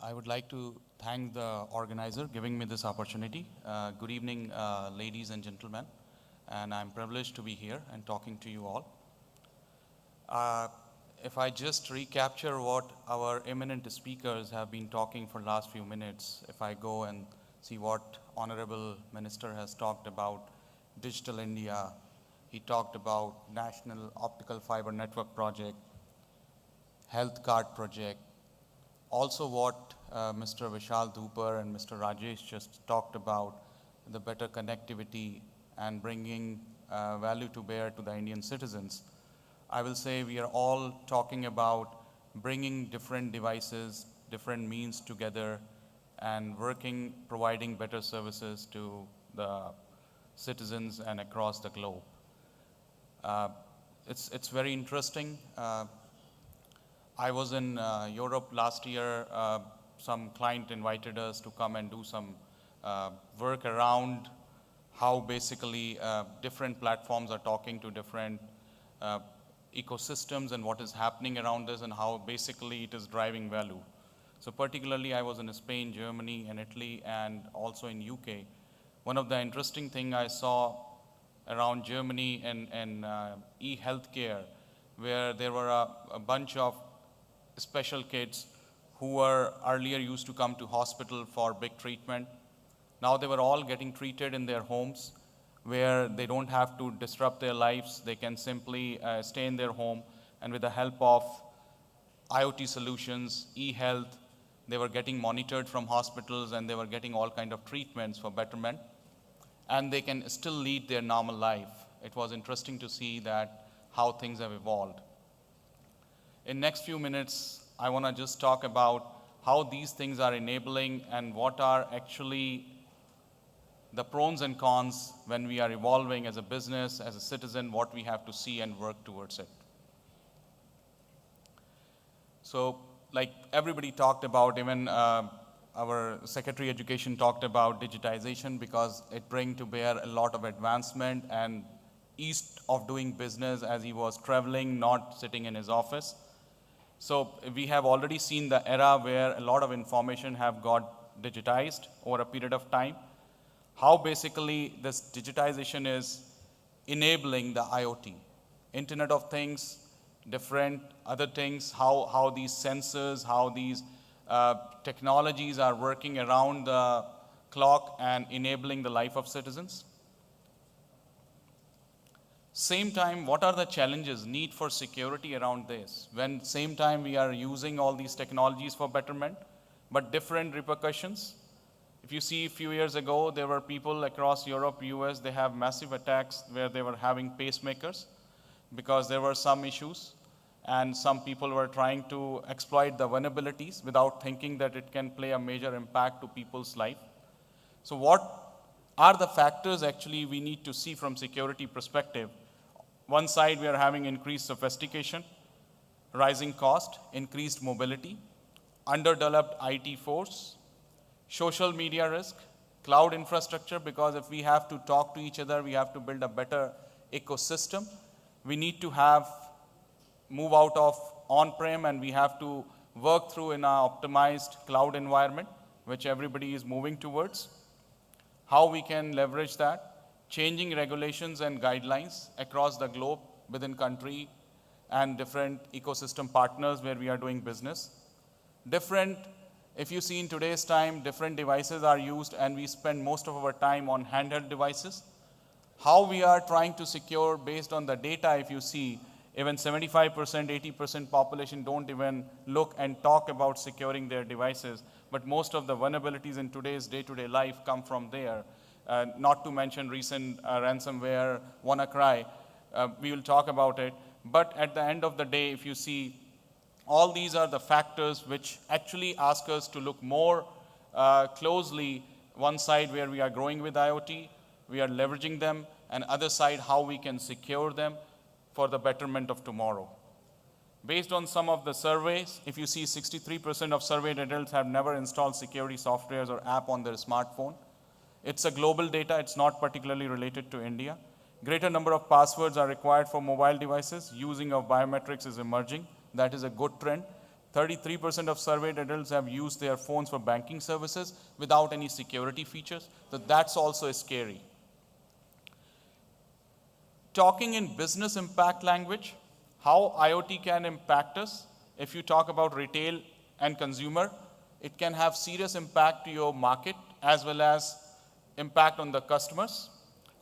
I would like to thank the organizer giving me this opportunity. Good evening, ladies and gentlemen, and I'm privileged to be here and talking to you all. If I just recapture what our eminent speakers have been talking for last few minutes, if I go and see what Honorable Minister has talked about Digital India, he talked about National Optical Fiber Network Project, Health Card Project, also what Mr. Vishal Dhupar and Mr. Rajesh just talked about, the better connectivity and bringing value to bear to the Indian citizens. I will say we are all talking about bringing different devices, different means together and providing better services to the citizens and across the globe. It's very interesting. I was in Europe last year. Some client invited us to come and do some work around how basically different platforms are talking to different ecosystems and what is happening around this and how basically it is driving value. So particularly I was in Spain, Germany, and Italy, and also in UK. One of the interesting thing I saw around Germany and e-healthcare, where there were a bunch of special kids who were earlier used to come to hospital for big treatment. Now they were all getting treated in their homes where they don't have to disrupt their lives. They can simply stay in their home, and with the help of IoT solutions, e-health, they were getting monitored from hospitals and they were getting all kind of treatments for betterment, and they can still lead their normal life. It was interesting to see that how things have evolved. In next few minutes, I want to just talk about how these things are enabling and what are actually the pros and cons when we are evolving as a business, as a citizen, what we have to see and work towards it. So like everybody talked about, even our Secretary of Education talked about digitization because it brings to bear a lot of advancement and ease of doing business as he was traveling, not sitting in his office. So we have already seen the era where a lot of information have got digitized over a period of time. How basically this digitization is enabling the IoT, Internet of Things, different other things, how these sensors, how these technologies are working around the clock and enabling the life of citizens. Same time, what are the challenges, need for security around this? When same time we are using all these technologies for betterment, but different repercussions. If you see a few years ago, there were people across Europe, US, they have massive attacks where they were having pacemakers because there were some issues and some people were trying to exploit the vulnerabilities without thinking that it can play a major impact to people's life. So what are the factors actually we need to see from security perspective? One side, we are having increased sophistication, rising cost, increased mobility, underdeveloped IT force, social media risk, cloud infrastructure, because if we have to talk to each other, we have to build a better ecosystem. We need to move out of on-prem and we have to work through in our optimized cloud environment, which everybody is moving towards. How we can leverage that, changing regulations and guidelines across the globe within country and different ecosystem partners where we are doing business. If you see in today's time, different devices are used and we spend most of our time on handheld devices. How we are trying to secure based on the data, if you see, even 75%, 80% population don't even look and talk about securing their devices, but most of the vulnerabilities in today's day-to-day life come from there. Not to mention recent ransomware, WannaCry, we will talk about it. But at the end of the day, if you see, all these are the factors which actually ask us to look more closely, one side where we are growing with IoT, we are leveraging them, and other side how we can secure them for the betterment of tomorrow. Based on some of the surveys, if you see 63% of surveyed adults have never installed security softwares or app on their smartphone. It's a global data, it's not particularly related to India. Greater number of passwords are required for mobile devices. Using of biometrics is emerging. That is a good trend. 33% of surveyed adults have used their phones for banking services without any security features. So that's also scary. Talking in business impact language, how IoT can impact us. If you talk about retail and consumer, it can have serious impact to your market as well as impact on the customers.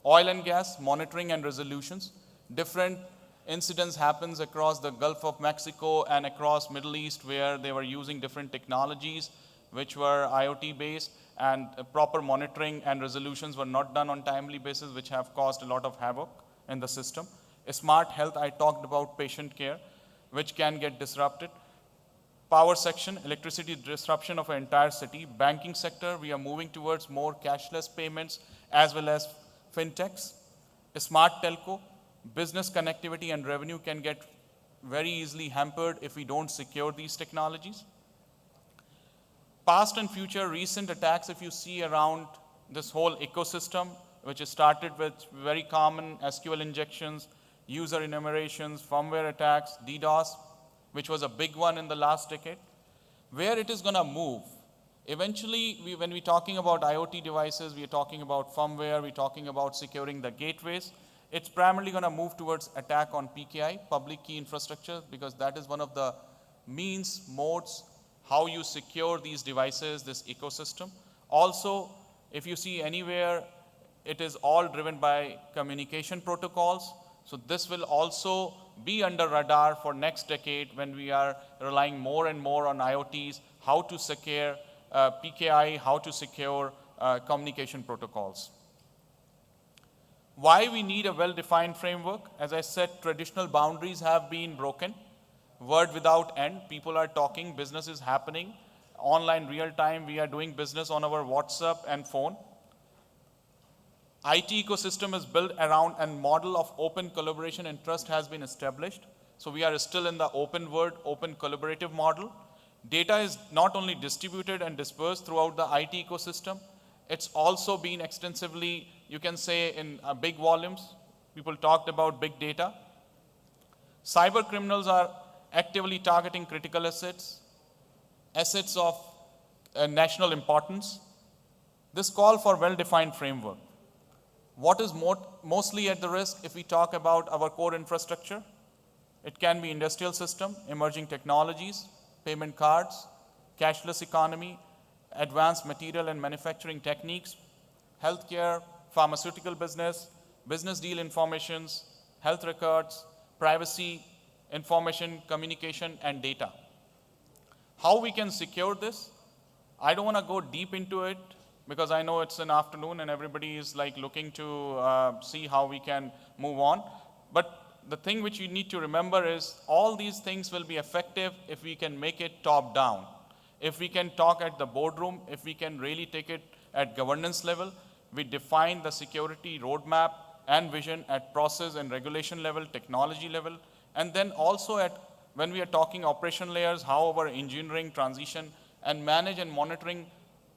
Oil and gas, monitoring and resolutions. Different incidents happens across the Gulf of Mexico and across Middle East where they were using different technologies which were IoT based, and proper monitoring and resolutions were not done on timely basis, which have caused a lot of havoc in the system. Smart health, I talked about patient care, which can get disrupted. Power section, electricity disruption of an entire city. Banking sector, we are moving towards more cashless payments as well as fintechs. Smart telco, business connectivity and revenue can get very easily hampered if we don't secure these technologies. Past and future recent attacks, if you see around this whole ecosystem, which is started with very common SQL injections, user enumerations, firmware attacks, DDoS, which was a big one in the last decade. Where it is going to move? Eventually, when we're talking about IoT devices, we're talking about firmware, we're talking about securing the gateways. It's primarily going to move towards attack on PKI, public key infrastructure, because that is one of the means, modes, how you secure these devices, this ecosystem. Also, if you see anywhere, it is all driven by communication protocols. So this will also be under radar for next decade when we are relying more and more on IoTs, how to secure PKI, how to secure communication protocols. Why we need a well-defined framework? As I said, traditional boundaries have been broken. Word without end, people are talking, business is happening. Online real time, we are doing business on our WhatsApp and phone. IT ecosystem is built around a model of open collaboration and trust has been established. So we are still in the open world, open collaborative model. Data is not only distributed and dispersed throughout the IT ecosystem, it's also been extensively, you can say, in big volumes. People talked about big data. Cyber criminals are actively targeting critical assets, assets of national importance. This call for well-defined framework. What is mostly at the risk if we talk about our core infrastructure? It can be industrial system, emerging technologies, payment cards, cashless economy, advanced material and manufacturing techniques, healthcare, pharmaceutical business, business deal informations, health records, privacy, information, communication, and data. How we can secure this? I don't want to go deep into it because I know it's an afternoon and everybody is like looking to see how we can move on. But the thing which you need to remember is all these things will be effective if we can make it top down. If we can talk at the boardroom, if we can really take it at governance level, we define the security roadmap and vision at process and regulation level, technology level, and then also at when we are talking operation layers, how our engineering transition and manage and monitoring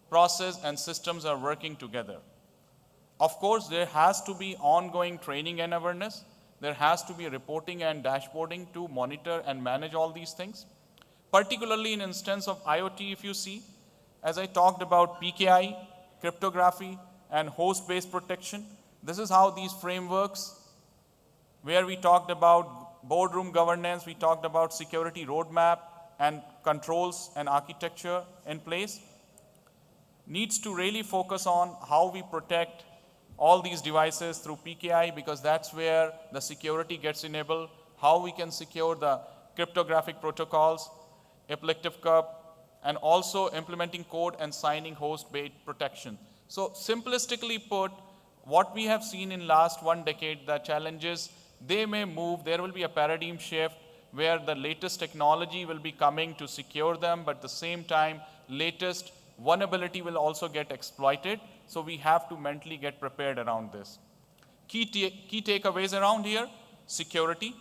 process and systems are working together. Of course, there has to be ongoing training and awareness. There has to be reporting and dashboarding to monitor and manage all these things. Particularly in instance of IoT, if you see, as I talked about PKI, cryptography, and host-based protection, this is how these frameworks, where we talked about boardroom governance, we talked about security roadmap and controls and architecture in place, needs to really focus on how we protect all these devices through PKI, because that's where the security gets enabled, how we can secure the cryptographic protocols, epileptic curve, and also implementing code and signing host-based protection. So simplistically put, what we have seen in last 1 decade, the challenges, they may move, there will be a paradigm shift where the latest technology will be coming to secure them, but at the same time, latest vulnerability will also get exploited. So we have to mentally get prepared around this. Key takeaways around here: security.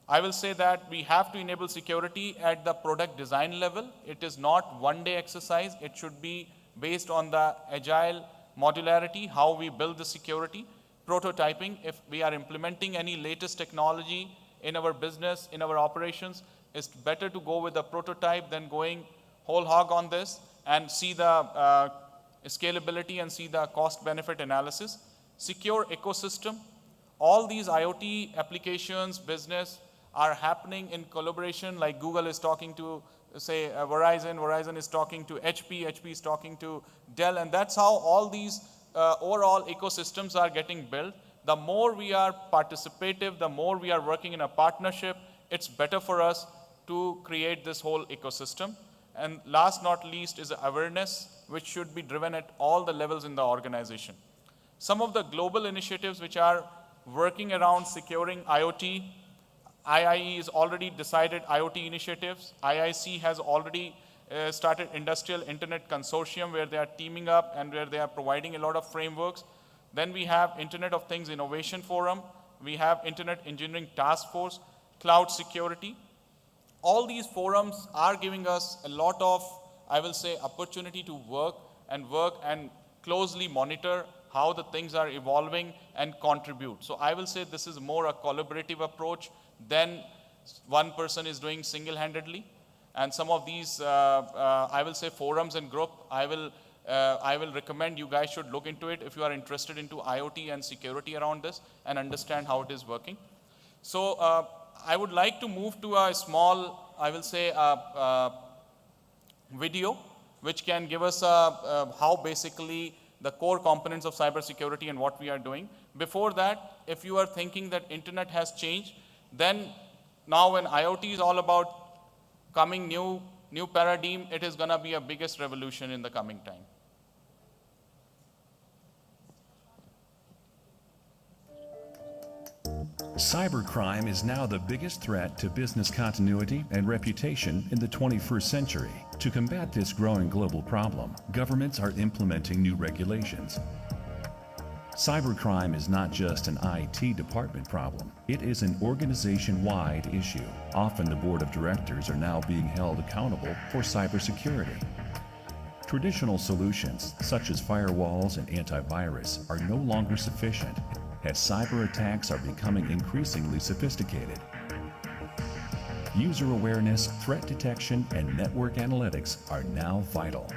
I will say that we have to enable security at the product design level. It is not one-day exercise. It should be based on the agile modularity, how we build the security. Prototyping, if we are implementing any latest technology in our business, in our operations, It's better to go with a prototype than going whole hog on this and see the scalability and see the cost benefit analysis. Secure ecosystem. All these IoT applications, business are happening in collaboration, like Google is talking to, say, Verizon, Verizon is talking to HP, HP is talking to Dell, and that's how all these overall ecosystems are getting built. The more we are participative, the more we are working in a partnership, it's better for us to create this whole ecosystem. And last not least is awareness, which should be driven at all the levels in the organization. Some of the global initiatives which are working around securing IoT, IIE has already decided IoT initiatives. IIC has already started Industrial Internet Consortium, where they are teaming up and where they are providing a lot of frameworks. Then we have Internet of Things Innovation Forum. We have Internet Engineering Task Force, Cloud Security. All these forums are giving us a lot of, I will say, opportunity to work and closely monitor how the things are evolving and contribute. So I will say this is more a collaborative approach than one person is doing single-handedly. And some of these, I will say, forums and group, I will recommend you guys should look into it if you are interested into IoT and security around this and understand how it is working. So I would like to move to a small, I will say, video, which can give us how basically the core components of cybersecurity and what we are doing. Before that, if you are thinking that internet has changed, then now when IoT is all about coming new paradigm, it is going to be a biggest revolution in the coming time. Cybercrime is now the biggest threat to business continuity and reputation in the 21st century. To combat this growing global problem, governments are implementing new regulations. Cybercrime is not just an IT department problem. It is an organization-wide issue. Often the board of directors are now being held accountable for cybersecurity. Traditional solutions, such as firewalls and antivirus, are no longer sufficient, as cyber attacks are becoming increasingly sophisticated. User awareness, threat detection, and network analytics are now vital.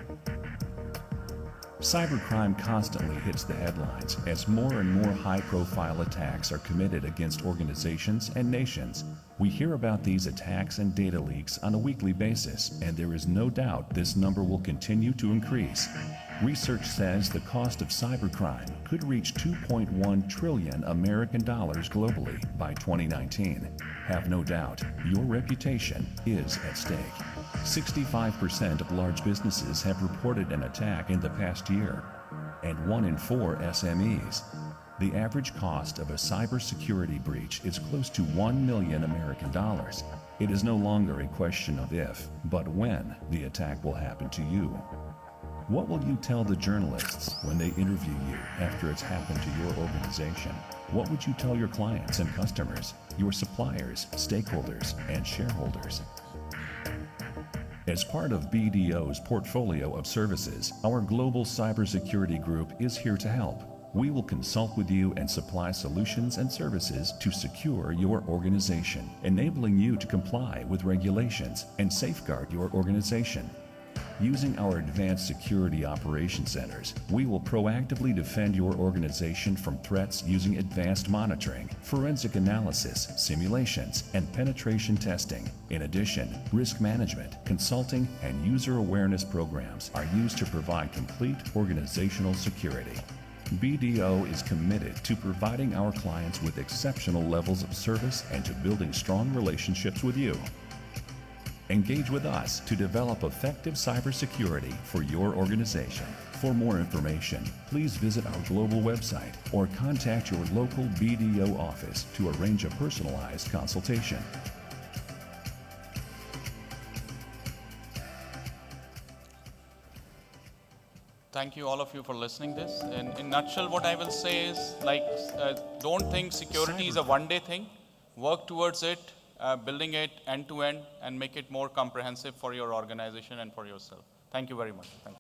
Cybercrime constantly hits the headlines as more and more high-profile attacks are committed against organizations and nations. We hear about these attacks and data leaks on a weekly basis, and there is no doubt this number will continue to increase. Research says the cost of cybercrime could reach $2.1 trillion American dollars globally by 2019. Have no doubt, your reputation is at stake. 65% of large businesses have reported an attack in the past year, and 1 in 4 SMEs. The average cost of a cybersecurity breach is close to $1 million American dollars. It is no longer a question of if, but when the attack will happen to you. What will you tell the journalists when they interview you after it's happened to your organization? What would you tell your clients and customers, your suppliers, stakeholders, and shareholders? As part of BDO's portfolio of services, our global cybersecurity group is here to help. We will consult with you and supply solutions and services to secure your organization, enabling you to comply with regulations and safeguard your organization. Using our advanced security operation centers, we will proactively defend your organization from threats using advanced monitoring, forensic analysis, simulations, and penetration testing. In addition, risk management, consulting, and user awareness programs are used to provide complete organizational security. BDO is committed to providing our clients with exceptional levels of service and to building strong relationships with you. Engage with us to develop effective cybersecurity for your organization. For more information, please visit our global website or contact your local BDO office to arrange a personalized consultation. Thank you all of you for listening this. In a nutshell, what I will say is, don't think security is a one-day thing. Work towards it. Building it end-to-end and make it more comprehensive for your organization and for yourself. Thank you very much. Thank you.